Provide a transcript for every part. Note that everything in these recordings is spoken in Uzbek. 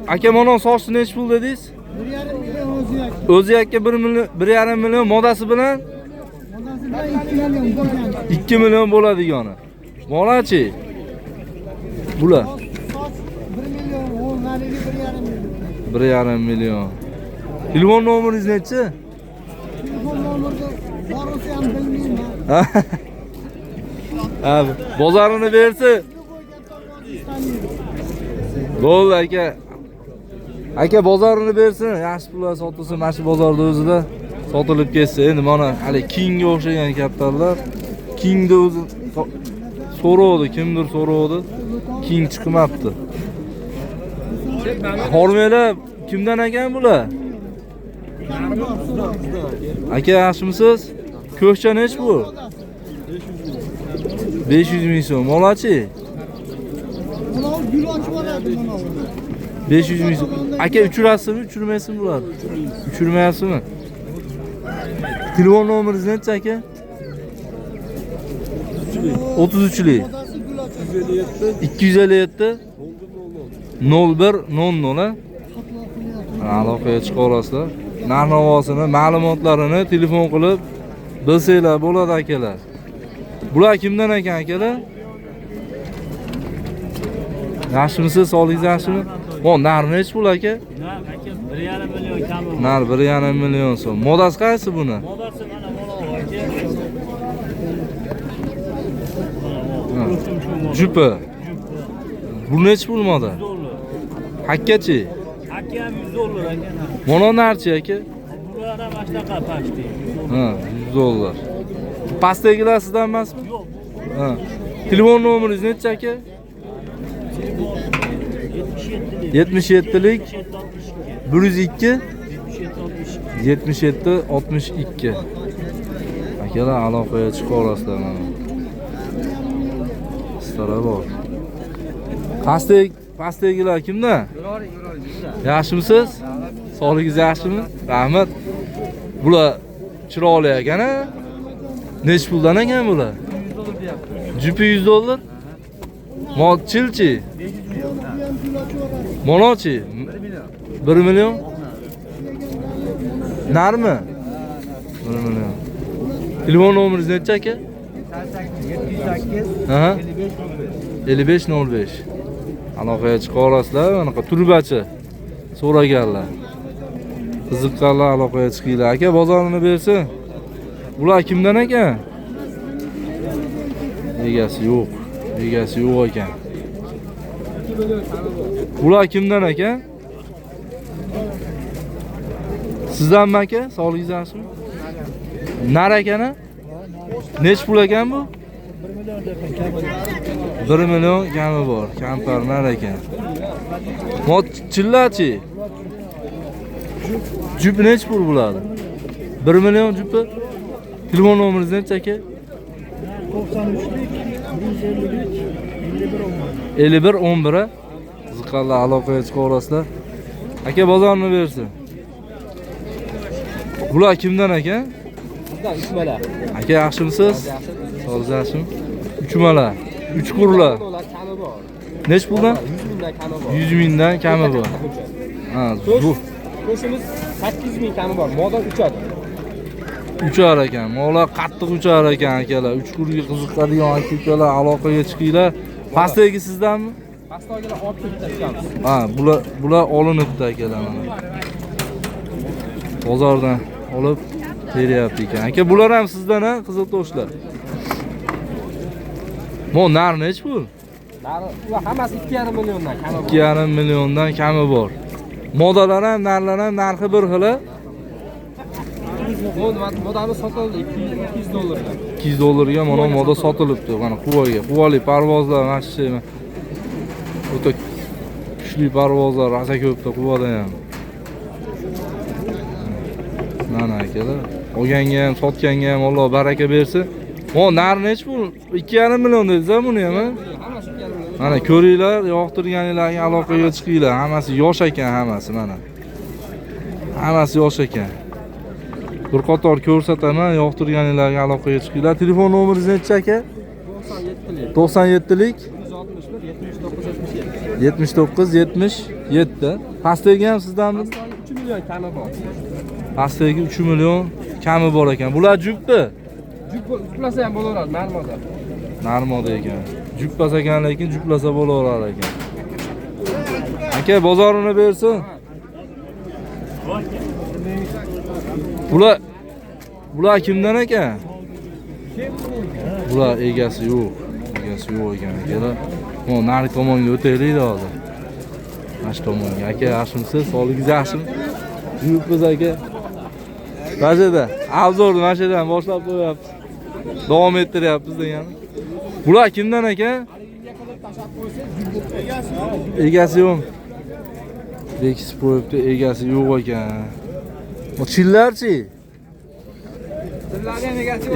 Aka mana sochni nech pul dedingiz? 1,5 million o'ziyak. O'ziakka 1,5 million modasi bilan Modasi bilan 2 million bo'lgan. 2 million bo'ladigani. Monachi? Bular Soch 1 million, o'nlariga 1,5 million. 1,5 million. Telefon nomeringiz nechi? Telefon nomerni borisi ham bilmayman. Ha, bozorini bersa. Bo'ldi aka. Aka bozorini bersin, yaxshi pullar sotilsin, mana shu bozorda o'zida sotilib ketsa. Endi mana hali Kingga o'xshagan kaptarlar. Kingda o'zi so'rovdi, kimdir so'rovdi. King chiqmabdi. Hormanglar kimdan ekan bular? Aka yaxshimisiz? Ko'kcha nech bu? 500 ming so'm. Molachi? Bular gul ochib oladi mana. 500 ming so'm. Aka uchirasizmi, uchirmaysizmi bular? Uchirmayapsizmi? Telefon nomeringiz nechi aka? 33lik. 257 01 00 aloqaga chiqa olasizlar. Narx-navosini, ma'lumotlarini telefon qilib bilsanglar bo'ladi akalar. Bular kimdan ekan akalar? Yaxshimisiz, sog'ligingiz yaxshimi? Mo, narx nech pul aka? Narx aka 1,5 million kami. Narx 1,5 million so'm. Modasi qaysi buni? Modasi mana aka. Jupa. Bu nech pul moda? Hakkachi? Hakka ham 100 dollar aka. Mana narchi aka? Bular ham ashtaqa pashti. Ha, 100 dollar. Pastagilar sizdan emasmi? Yo'q. Ha. Telefon nomeringiz nechi aka? 77lik 102 77 62. Akalar aloqaga chiqa olasizlar mana. Stara bor. Pastagilar kimda? Yaxshimisiz? Sog'ligingiz yaxshimi? Rahmat. Bular chiroyli ekan-a? Nech puldan ekan bular? 100 dollar. Modchilchi? Monochi? 1 million. Narmi? 1 million. Telefon nomeringiz nechi aka? 708 Aha. 55 5505. Aloqaga chiqa olasizlar, anaqa turbachi so'raganlar. Qiziqqanlar aloqaga chiqinglar. Aka bozorini bersin. Bular kimdan ekan? Egasi yo'q. Egasi yo'q ekan. Bular kimdan ekan? Sizdanmi aka? Sog'ligingiz yaxshimi? Nar ekani? Nech pul ekan bu? 1 million kami bor. Kampar nar ekan. Mod chillachi? Jup nech pul bular? 1 million jupi? Telefon nomeringiz nechi aka? 51 11. Qiziqqanlar aloqaga chiqa olasizlar. Aka bozorini bersin. Bular kimdan ekan? Bizdan 3 mala. Aka yaxshimisiz? Sog'ligingiz yaxshimi? 3 mala. 3 qurlar. Kami bor. Nech puldan? 100 mingdan kami bor. 100 mingdan kami bor. Ha, bu Qo'shimiz 8 ming kami bor. Modan uchadi. uchar ekan. Molar qattiq uchar ekan akalar. 3 qurga qiziqadigan akalar aloqaga chiqinglar. Pastdagi sizdanmi? Pastogilar olib ketamiz. Ha, bular olinibdi akalar mana. Bozordan olib beryapti ekan. Aka, bular ham sizdan ha, qiziq to'shlar. Mo nar nech pul? Ular hammasi 2,5 milliondan kami bor. 2,5 milliondan kami bor. Modalar ham, narlar ham narxi bir xil. Modani sotildi 200 dollarga. 200 dollarga mana moda sotilibdi. Mana quvaga, quvali parvozlar, mana shu şey. O'ta kuchli parvozlar rosa ko'pda quvada ham. Mana akalar, olganga ham, sotganga ham Alloh baraka bersin. Mo nar nech pul? 2,5 million dedingiz-a buni ham? Hammasi 2,5 million. Mana ko'ringlar, yoqtirganinglarga aloqaga chiqinglar. Hammasi yosh ekan, hammasi mana. Hammasi yosh ekan. Bir qator ko'rsataman, yoqtirganinglarga aloqaga chiqinglar. Telefon nomeringiz nechi aka? 97lik 97lik 79 77. Pastdagi ham sizdanmi? 3 million kami bor. Pastdagi 3 million kami bor ekan. Bular jupmi? Juplasa ham bo'laveradi, narmoda. Narmoda ekan. Juplasa ekan, lekin juplasa bo'laverar ekan. Aka bozorini bersin. Bular kimdan ekan? Bular egasi yo'q. Egasi yo'q ekan akalar. Mo nari tomonga o'taylik hozir. Mana tomonga. Aka yaxshimisiz? Sog'ligingiz yaxshimi? Yuribmiz aka. Ba'zida avzorni mana shu yerdan boshlab qo'yapmiz. Davom ettiryapmiz degani. Bular kimdan ekan? Egasi yo'q. Bekis qo'yibdi, egasi yo'q ekan. Bu chillarchi?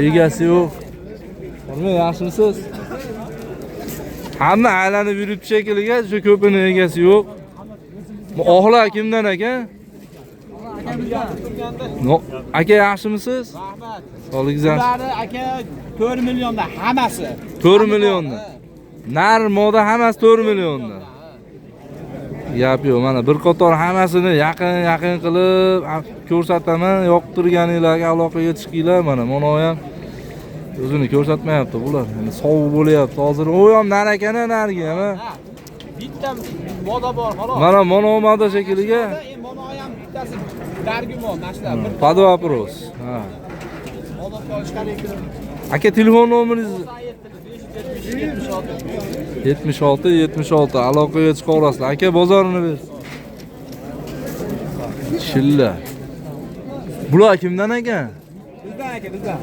Egasi yo'q. Nima yaxshimisiz? Hamma aylanib yuribdi shekilliga, shu ko'pini egasi yo'q. Bu oxlar kimdan ekan? No, aka yaxshimisiz? Rahmat. Sog'ligingiz yaxshi. Ularni aka 4 millionda hammasi. 4 millionda. Nar moda hammasi 4 millionda. Gap yo'q, mana bir qator hammasini yaqin qilib ko'rsataman. Yoqtirganinglarga aloqaga chiqinglar. Mana ham o'zini ko'rsatmayapti bular. Endi sovuq bo'lyapti hozir. U ham nar ekana nargi ham. Bitta moda bor, xolos. Mana moda shekilliga. Mono ham bittasi dargumon, mashlar. Pado apros. Ha. Moda qolishgan ekan. Aka telefon nomeringiz 76 aloqaga chiqa olasizlar. Aka bozorini ber. Chilla. Bular kimdan ekan? Bizdan aka, bizdan.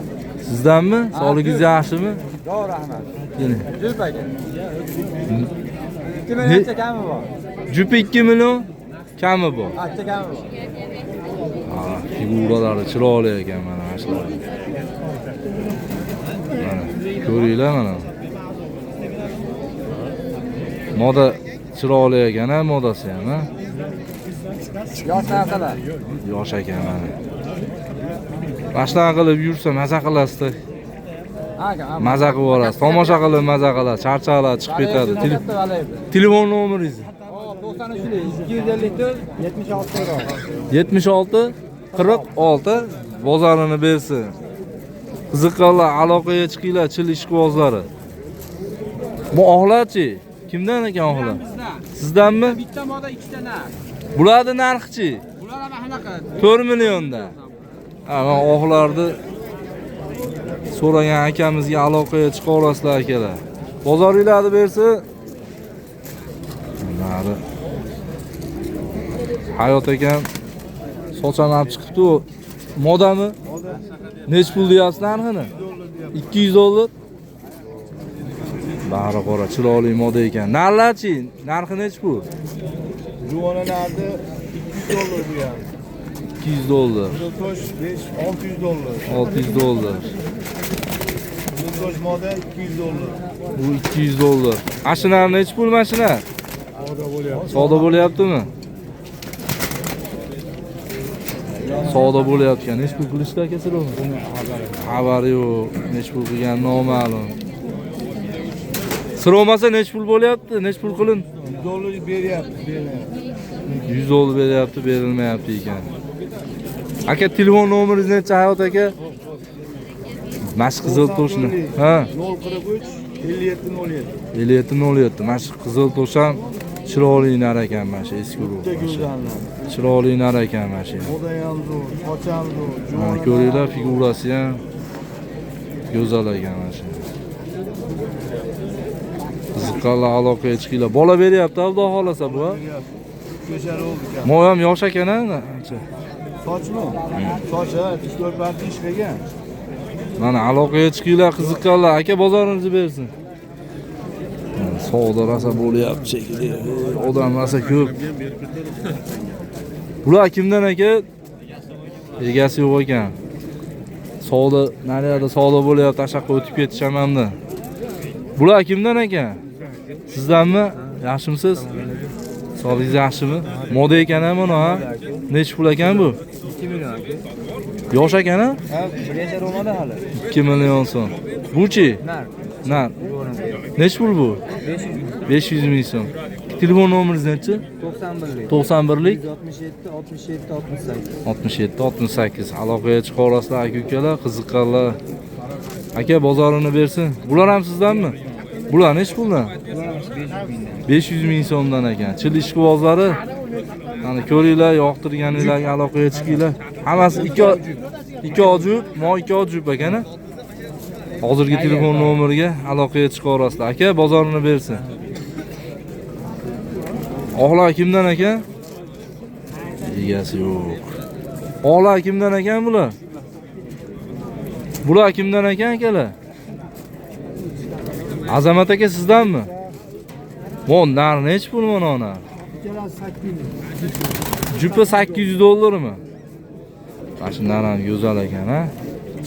Sizdanmi? Sog'ligingiz yaxshimi? Yo'q, rahmat. Keling. Jup aka. 2 millioncha kami bor. Jupi 2 million kami bor. Acha kami bor. Ha, figuralari chiroyli ekan mana shular. Mana ko'ringlar mana. Moda chiroyli ekan, modasi ham, ha? Yosh narsalar. Yosh ekan mana. Mashina qilib yursa maza qilasizda. Aka, Maza qilib borasiz. Tomosha qilib maza qilasiz. Charchalar chiqib ketadi. Telefon nomeringiz? 93 254 76 76 46 bozorini bersin. Qiziqqanlar aloqaga chiqinglar, chil ishqibozlari. Bu oxlarchi? Kimdan ekan oxlar? Sizdanmi? Bitta moda 2 ta nar. Bularning narxi-chi? Bular ham anaqa 4 millionda. Ha, men oxlarni so'ragan akamizga aloqaga chiqa olasizlar akalar. Bozoringlarni bersin. Nari. Hayot ekan sochan olib chiqibdi. Modami? Nech pul deyapsiz narxini? 200 dollar. Bari qora, chiroyli moda ekan. Narlarchi? Narxi nech pul? Juvona nardi 200 dollar bu ham. 200 dollar. Tosh 600 dollar. 600 dollar. Tosh moda 200 dollar. Bu 200 dollar. Mashina nech pul mashina? Savdo bo'lyapti. Savdo bo'lyaptimi? Savdo bo'layotgan. Nech pul qilishdi aka sizlarmi? Xabari yo'q. Nech pul qilgan noma'lum. Sir olmasa nech pul bo'lyapti? Nech pul qilin? 100 dollar beryapti, beryapti. 100 dollar beryapti, berilmayapti ekan. Aka telefon nomeringiz necha Hayot aka? Mash qizil to'shni. Ha. 043 57 07. 5707. Mash qizil to'shan chiroyli nar ekan mana shu eski ruh. Chiroyli nar ekan mana shu. Moda ham zo'r, soch ham zo'r. Mana ko'ringlar, figurasi ham go'zal ekan mana shu. Qiziqqanlar aloqaga chiqinglar. Bola beryapti, Xudo xolasa bu. Ko'char oldi ekan. Mo ham yosh ekan-a. Sochmi? Soch 4 parti ish qilgan. Mana aloqaga chiqinglar, qiziqqanlar. Aka bozoringizni bersin. Savdo rosa bo'lyapti shekilli. Odam rosa ko'p. Bular kimdan aka? Egasi yo'q ekan. Savdo, naryoqda savdo bo'lyapti, tashaqqa o'tib ketishamamda. Bular kimdan ekan? Sizdanmi? Yaxshimisiz? Sog'ligingiz yaxshimi? Moda ekan ham buni, ha? Nech pul ekan bu? 2 million aka. Yosh ekan-a? Ha, bir yashar bo'lmadi hali. 2 million so'm. Buchi? Nar. Nar. Nech pul bu? 500 500 ming so'm. telefon nomeringiz nechi? 91'lik. 91lik 167 68 68. 67 68. Aloqaga chiqa olasizlar aka ukalar, qiziqqanlar. Aka bozorini bersin. Bular ham sizdanmi? Bular nech puldan? 500 ming so'mdan ekan. Chil ishqibozlari. Mana ko'ringlar, yoqtirganinglarga aloqaga chiqinglar. Hammasi 2 ojup, mo 2 ojup ekana. Hozirgi telefon nomeriga aloqaga chiqa olasizlar. Aka bozorini bersin. Oqlar kimdan ekan? Egasi yo'q. Oqlar kimdan ekan bular? Bular kimdan ekan akalar? Azamat aka sizdanmi? Mon nar nech pul mana ona? Jupa 800 dollarmi? Mana shu nar ham go'zal ekan, ha?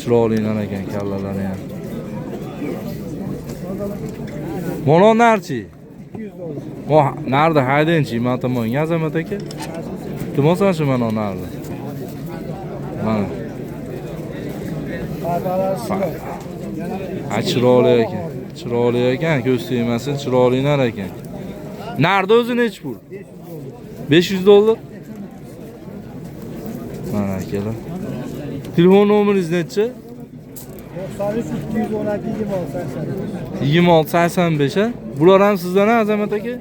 Chiroyli nar ekan kallalari ham. Mana narchi? Mo narda haydinchi, men tomonga Azamat aka. Tumosan shu mana narda. Mana. Chiroyli ekan. Chiroyli ekan, ko'z tegmasin, chiroyli nar ekan. Narda o'zi nech pul? 500 dollar. Mana akalar. Telefon nomeringiz nechi? 93 216 26 26 85 ha? Bular ham sizdan ha, Azamat aka?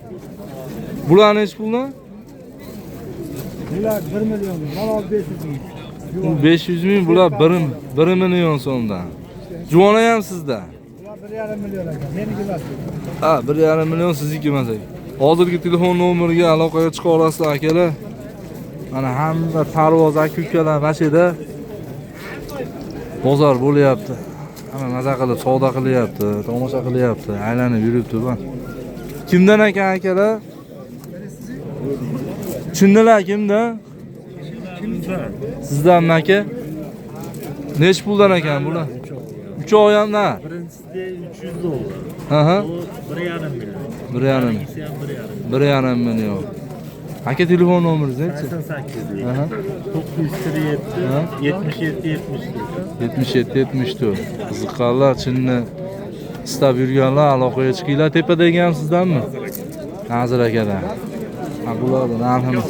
Bular nech puldan? Bular 1 million, malol 500 ming. 500 ming, bular 1 million so'mdan. Juvona ham sizda. Bular 1,5 million ekan. Meniki emas. Ha, 1,5 million sizniki emas ekan. Hozirgi telefon nomeriga aloqaga chiqa olasizlar akalar. Mana hamma parvoz aka-ukalar mashida bozor bo'lyapti. Hamma maza qilib, savdo qilyapti, tomosha qilyapti, aylanib yuribdi bu. Kimdan ekan akalar? Chindilar kimdan? Sizdan aka? Nech puldan ekan bular? 3 oy ham na. Birinchisi 300 dollar. Aha. Bu 1,5 million. 1,5. İkisi ham 1,5. 1,5 million. Aka telefon nomeringiz nechi? 88. Aha. 947 77 74. 77 74. Qiziqqanlar, chinni istab yurganlar aloqaga chiqinglar. Tepadagi ham sizdanmi? Nazir akalar. Ha, bularning narxini.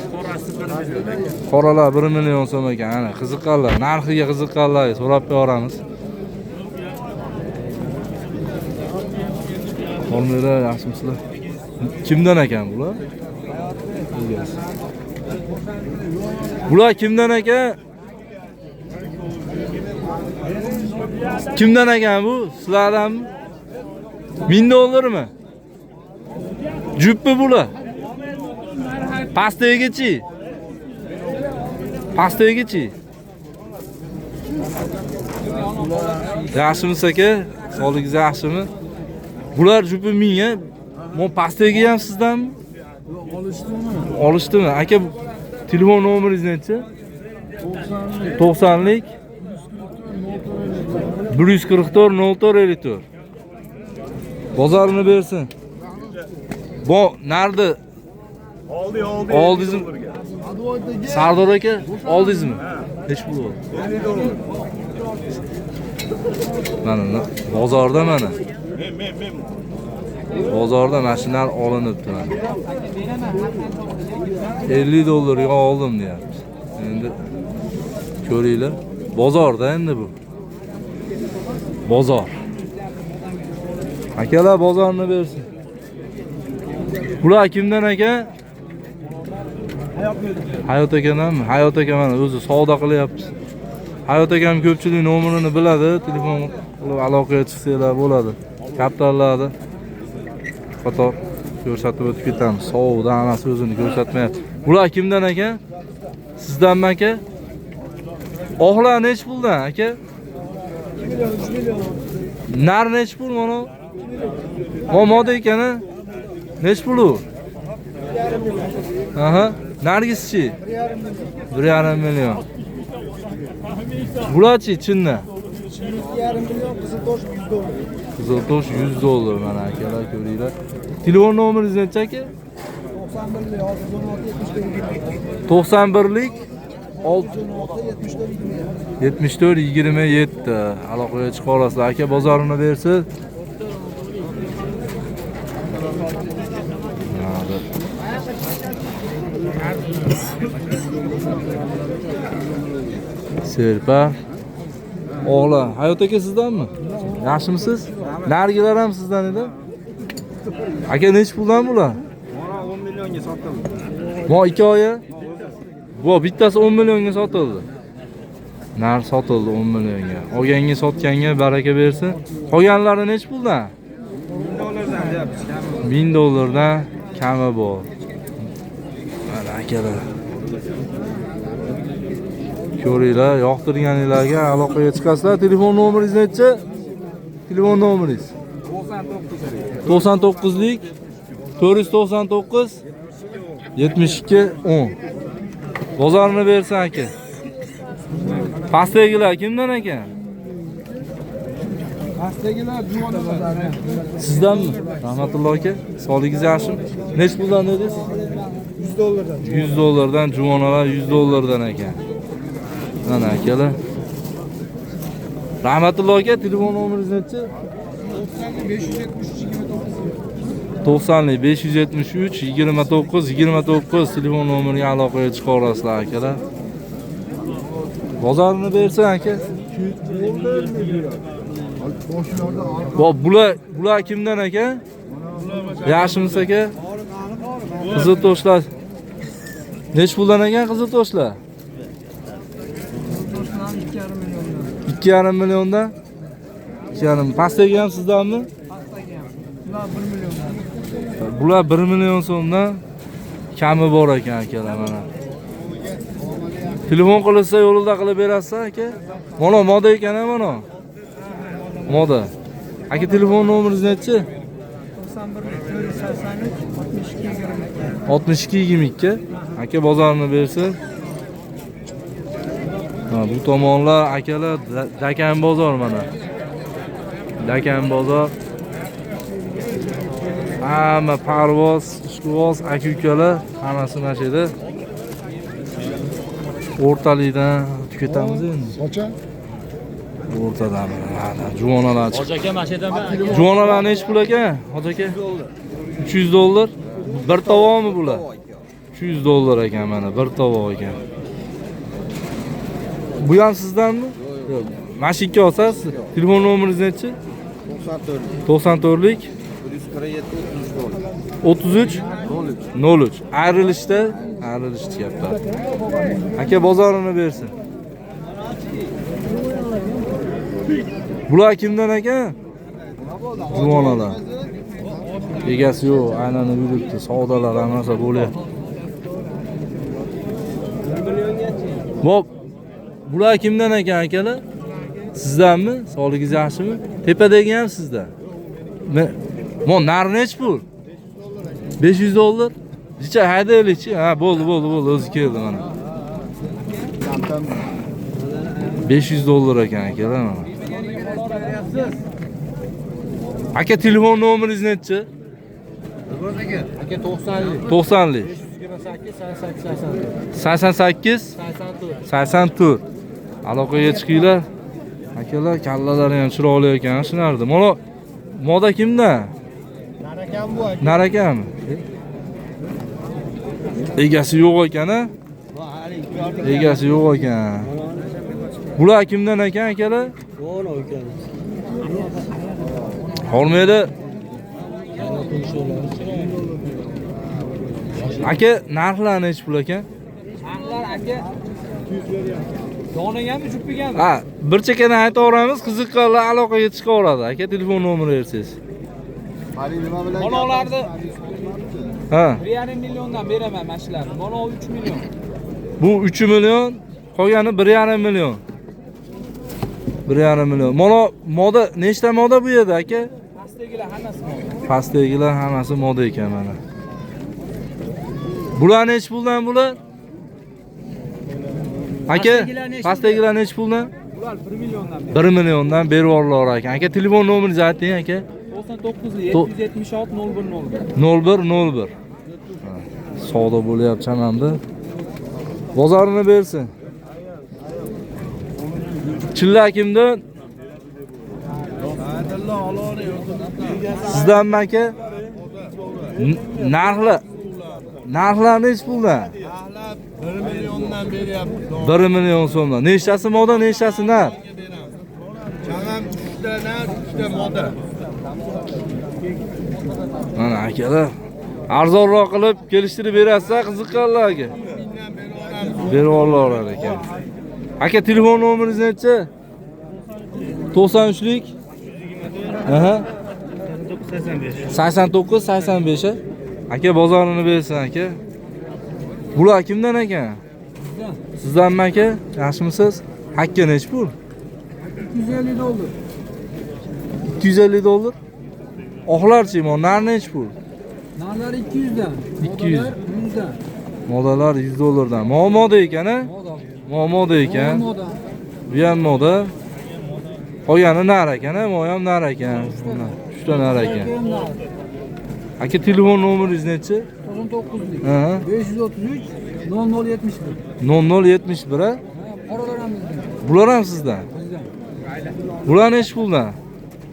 Qoralar 1 million so'm ekan. Ana qiziqqanlar, narxiga qiziqqanlar so'rab beramiz. Qolmaylar, yaxshimisizlar? Kimdan ekan bular? Bular kimdan ekan? Kimdan ekan bu? Sizlardanmi? 1000 dollarmi? Juppi bular. Pastagichi. Pastagichi. Yaxshimisiz aka? Sog'ligingiz yaxshimi? Bular juppi 1000 a. Mo pastagi ham sizdanmi? Olishdimi? Aka telefon nomeringiz nechi? 90lik 144 04 54. Bozorini bersin. Bu nardi? Oldingizmi? Sardor aka, oldingizmi? Hech pul yo'q. Mana bozorda mana. Bozorda mashinalar olinibdi mana. 50 dollarga oldim deyapti. Endi ko'ringlar. Bozorda endi bu. Bozor. Akalar bozorni bersin. Bular kimdan aka? Hayot akadanmi? Hayot aka mana o'zi savdo qilyapti. Hayot akam ko'pchilik nomerini biladi, telefon qilib aloqaga chiqsanglar bo'ladi. Kaptarlarni qator ko'rsatib o'tib ketamiz. Savdo anasi o'zini ko'rsatmayapti. Bular kimdan aka? Sizdanmi aka? Oqlar nech puldan aka? 3 million. Nar nech pul mana? Moda ekani? Nech pul u? 1,5 million. Aha. Nargischi? 1,5 million. 1,5 million. Bularchi chinni? 2,5 million Qiziltosh 100 dollar. Qiziltosh 100 dollar mana akalar ko'ringlar. Telefon nomeringiz necha aka? 91lik 74 27. Aloqaga chiqa olasizlar. Aka bozorini bersin. Hadi. Serpar. Oğlan, Hayot aka sizdanmi? Yaxshimisiz? Narigilar ham sizdan edi? Aka necha puldan bular? Mana 10 millionga sotdim. Bu 2 oyi. Bu bittasi 10 millionga sotildi. Nar sotildi 10 millionga. Olganga sotganga baraka bersin. Qolganlari necha puldan? $1000 deyapmiz. 1000 dollardan kami bor. Mana akalar. Ko'ringlar, yoqtirganinglarga aloqaga chiqasizlar. Telefon nomeringiz necha? Telefon nomeringiz 99lik 499 72 10. Bozorini bersin aka. Pastdagilar kimdan ekan? Pastdagilar juvonlar. Sizdanmi? Rahmatulloh aka. Sog'ligingiz yaxshimi? Nech puldan dedingiz? $100. 100 dollardan juvonalar 100 dollardan ekan. Mana akalar. Rahmatulloh aka, telefon nomeringiz nechi? 90 573 29 29 telefon nomeriga aloqaga chiqa olasizlar akalar. Bozorini bersin aka. Bular kimdan aka? Yaxshimisiz aka? Qizil toshlar. Nech puldan ekan qizil toshlar? 2,5 milliondan. 2,5. Pastdagi ham sizdanmi? Bular 1 million so'mdan kami bor ekan akalar mana. Telefon qilsa yo'lida qilib berasiz aka. Mana moda ekan mana. Moda. Aka telefon nomeringiz nechi? 6222. Aka bozorini bersin. Ha, bu tomonlar akalar Dakan bozor mana. Dakan bozor. Hamma parvoz, ishqivoz, aka-ukalar hammasi mana shu yerda. O'rtalikdan tukatamiz endi. Qancha? O'rtadan mana juvonalar chiqdi. Hoji aka mana shu yerdan Juvonalar nechi pul aka? Hoji aka? 300 dollar. Bir tovoqmi bular? 300 dollar ekan mana, bir tovoq ekan. Bu ham sizdanmi? Yo'q. Mana shu ikki olsangiz, telefon nomeringiz nechi? 94lik 33 03. Ayrilishda deyapti. Aka bozorini bersin. Bular kimdan ekan? Juvonalar. Egasi yo'q, aylanib yuribdi. Savdolar hammasi bo'lyapti. Hop. Bular kimdan ekan akalar? Sizdanmi? Sog'ligingiz yaxshimi? Tepadagi ham sizdan. Nar nech pul? 500 dollar. Necha haydaylikchi? Ha, bo'ldi, o'zi keldi mana. 500 dollar ekan akalar mana. Aka telefon nomeringiz nechi? Aka 90lik. 90lik 88 84. Aloqaga chiqinglar. Akalar kallalari ham chiroyli ekan. Shunardi. Mana moda kimda? Narakam bu aka. Narakami? Egasi yo'q ekan-a? Egasi yo'q ekan. Bular kimdan ekan akalar? Bo'na ekan. Hormaydi. Aka, narxlar nechi pul ekan? Narxlar aka 200 donaganmi, juppiganmi? Ha, bir chekani aytaveramiz, qiziqqanlar aloqaga chiqaveradi. Aka, telefon nomeri bersangiz. Monolarni Ha, 1,5 milliondan beraman mana shularni. Mono 3 million. bu 3 million, qolgani 1,5 million. 1,5 million. Mana moda, nechta moda bu yerda aka? Pastdagilar hammasi mono. Pastdagilar hammasi moda ekan mana. Bular nech puldan bular? Aka, pastdagilar nech puldan? Bular 1 milliondan 1 milliondan berib yuborlar ekan. Aka, telefon nomeringizni ayting aka. 99 776 0101. 0101. Savdo bo'lyapti chamamda. Bozorini bersin. Chilla kimdan? Sizdanmi aka? Narxlar nech puldan? Ahlab 1 milliondan beryapti. 1 million so'mdan. Nechtasi moda, nechtasi nar? Chag'am 3 ta nar, 3 ta moda. Mana akalar, arzonroq qilib kelishtirib berasiz, qiziqqanlarga. Berib olar ekan. Aka telefon nomeringiz nechi? 93lik. Aha. 89 85. Aka bozorini bersin aka. Bular kimdan ekan? Sizdanmi aka? Yaxshimisiz? Hakka nech pul? 250 dollar. 250 dollar. Oxlarchi, nar nech pul? Narlar 200 dan. 200. Modalar 100 dan. Modalar 100 dollardan. Moda ekan, a? Moda ekan. Moda. Bu ham moda. Qolgani nar ekan, a? Mo ham nar ekan. 3 ta nar ekan. Aka telefon nomeringiz nechi? 99'lik. Ha. 533 0071. 0071 a? Oralar ham bizden. Bular ham sizdan. Bizden. Bular nech puldan?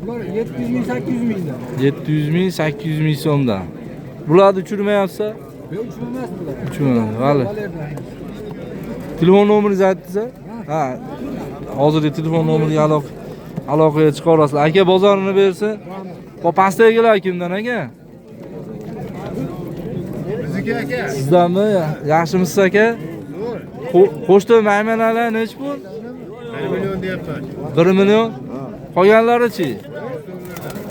Bular 700 ming 800 mingdan. 700 ming, 800 ming so'mdan. Bularni uchirmayapsa? Yo'q uçurmaz bular. Uchirmayapti. Vale. Balerdan. Telefon nomeringizni aytdingiz? Ha. Hozirgi telefon nomeriga aloqaga chiqarasizlar. Aka bozorini bersin. Pastdagilar kimdan aka? Bizniki aka. Sizdanmi? Yaxshimisiz aka? Qo'shdi maymanalar nech pul? 1 million deyapman. 1 million. Qolganlari-chi?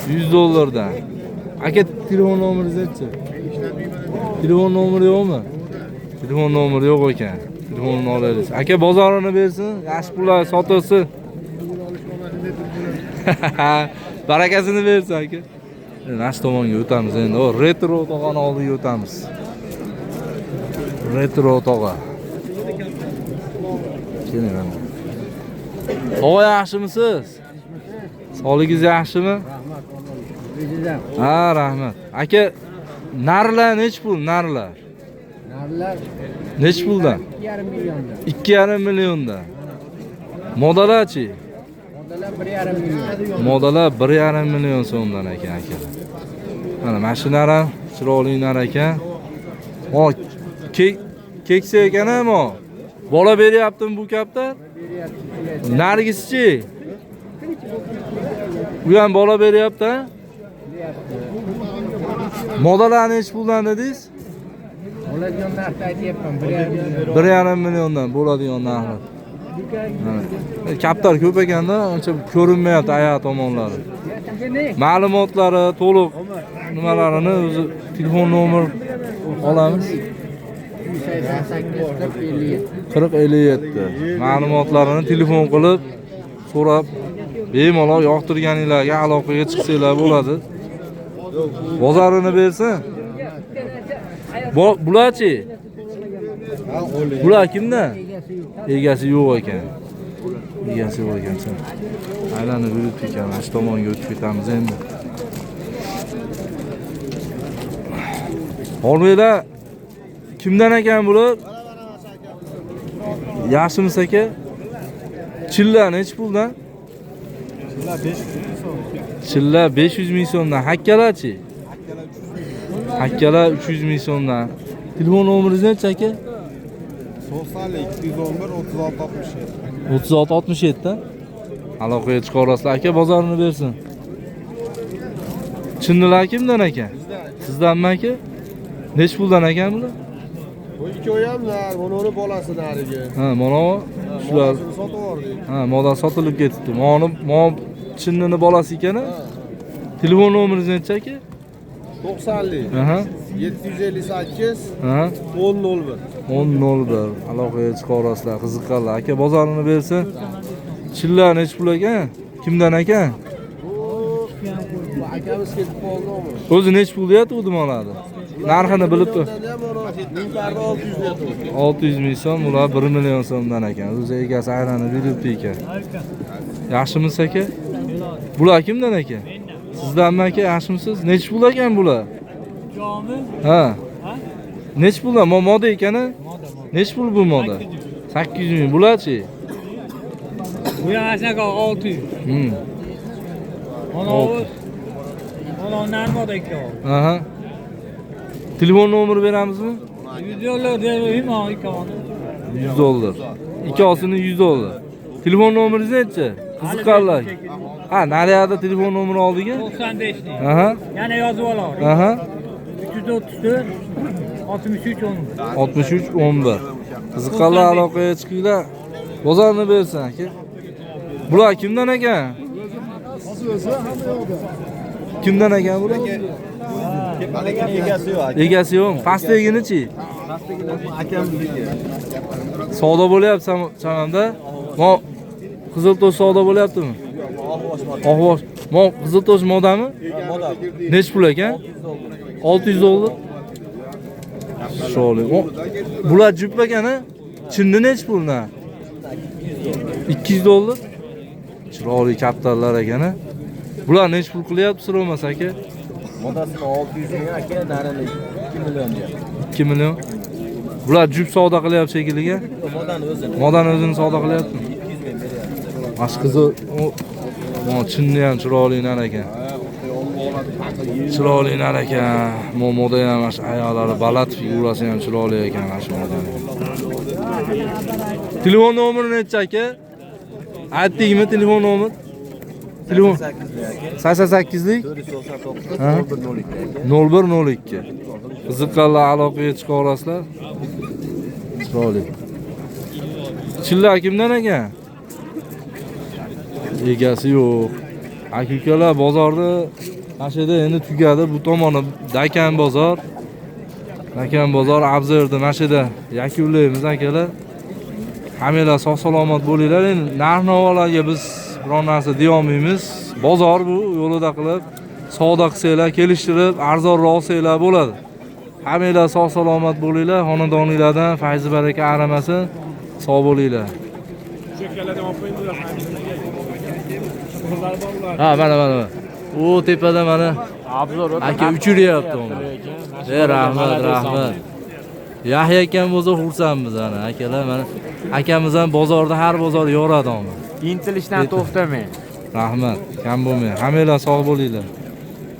100 dollardan. Aka telefon nomeringiz nechi? Telefon nomeri yo'qmi? Telefon nomeri yo'q ekan. Telefonini olasiz. Aka bozorini bersin, yaxshi pullar sotilsin. Barakasini bersin aka. Nash tomonga o'tamiz endi. O retro tog'ani oldiga o'tamiz. Retro tog'a. Keling mana. Tog'a yaxshimisiz? Sog'ligingiz yaxshimi? Ha, rahmat. Aka narlar nech pul, narlar? Narlar Nech puldan? 2,5 milliondan. 2,5 milliondan. Modalar-chi? Modalar 1,5 million. Modalar 1,5 million so'mdan ekan aka. Mana mashinalar ham chiroyli nar ekan. O keksa ekan-a mo. Bola beryaptimi bu kaptar? Nargis-chi? Bu ham bola beryapti-a? Modalar nech puldan dedingiz? Bo'ladigan narxni aytyapman 1,5 million. 1,5 milliondan bo'ladigan narxi. Kaptar ko'p ekanda, uncha ko'rinmayapti oyoq tomonlari. Ma'lumotlari to'liq nimalarini o'zi telefon nomer olamiz. 4057. Ma'lumotlarini telefon qilib so'rab bemalol yoqtirganinglarga aloqaga chiqsanglar bo'ladi. Bozorini bersin. Bularchi? Bular kimdan? Egasi yo'q ekan. Egasi yo'q ekan. Aylanib yurib ketgan, shu tomonga o'tib ketamiz endi. Olmaylar. Kimdan ekan bular? Yaxshimisiz aka? Chilla nech puldan? Chilla 500 ming so'mdan. Hakkalarchi? Hakkalar 300 ming so'mdan. Telefon nomeringiz nechi aka? 211 36 67. 36 67 dan. Aloqaga chiqarasizlar. Aka bozorini bersin. Chinnilar kimdan ekan? Sizdanmi aka? Nech puldan ekan bular? Bu ikkovi ham nar, buni bolasi nariga. Ha, mana shular. Sotib yubordik. Ha, moda sotilib ketibdi. Mo chinnini bolasi ekan-a? Telefon nomeringiz nechi aka? 90lik. Aha. 758 Aha. 1001. 1001. Aloqaga chiqarasizlar. Qiziqqanlar. Aka bozorini bersin. Chillar nech pul ekan? Kimdan ekan? Bu akamiz ketib qoldimi? O'zi nech pul deyapti molarni? Narxini bilib tur. Ming parda 600 deyapti. 600 ming so'm, ular 1 million so'mdan ekan. O'zi egasi aylanib yuribdi ekan. Yaxshimisiz aka? Bular kimdan ekan? Sizdanmi aka? Yaxshimisiz? Nech pul ekan bular? Jomi? Ha. Nech puldan? Moda ekan-a? Nech pul bu moda? 800 ming. Bularchi? Bu yaxshiga 600. Mana narmoda ikkovi. Aha. Telefon nomeri beramizmi? $100 deyim ha ikkovini. $100. İkisini $100. Telefon nomeringiz nechi? Qiziqqanlar. Ha, naryoqda telefon nomeri oldiga? 95 ning. Aha. Yana yozib olavering. Aha. 334 63 10. 63 11. Qiziqqanlar aloqaga chiqinglar. Bozorni bersin aka. Bular kimdan ekan? Kimdan ekan bular? Egasi yo'q. Egasi yo'q. Pastligini-chi? Akamniki. Savdo bo'lyapti chamamda. Mo qizil to'sh savdo bo'lyaptimi? Og'vosh. Mo qizil to'sh modami? Nech pul ekan? $600. Sho'li. Bular jup ekan-a? Chinni nech puldan? $200. Chiroyli kaptarlar ekan-a. Bular nech pul qilyapti so'ramasa aka? Modasini 600 ming aka, narini 2 million deyapti. 2 million. Bular jup savdo qilyapti shekilliga. Modani o'zini Modani o'zini savdo qilyaptimi? 200 ming beryapti. Mana qizi mo chinni ham chiroylilar ekan. Chiroylilar ekan. Momoda ham mana shu ayollari baland figurasi ham chiroyli ekan mana shu modani. Telefon nomeri nechi aka? Aytdingmi telefon nomer? Telefon 88lik 0102. Qiziqqanlar aloqaga chiqa olasizlar. Chiroyli. Chilla kimdan ekan? Egasi yo'q. Aka-ukalar bozorda mana shu yerda endi tugadi. Bu tomoni Dakan bozor. Dakan bozor Abzerda mana shu yerda yakunlaymiz akalar. Hammalar sog' salomat bo'linglar. Endi narx-navolarga biz biron narsa deya olmaymiz. Bozor bu, yo'lida qilib savdo qilsanglar, kelishtirib, arzonroq olsanglar bo'ladi. Hammalar sog' salomat bo'linglar. Xonadoninglardan fayzi baraka aramasin. Sog' bo'linglar. Ha, mana. O tepada mana aka uchiryapti uni. Rahmat. Yahya akam bo'lsa xursandmiz ana. Akalar mana akamiz ham bozorda har bozor yoradi uni. Intilishdan to'xtamang. Rahmat. Kam bo'lmang. Hammalar sog' bo'linglar.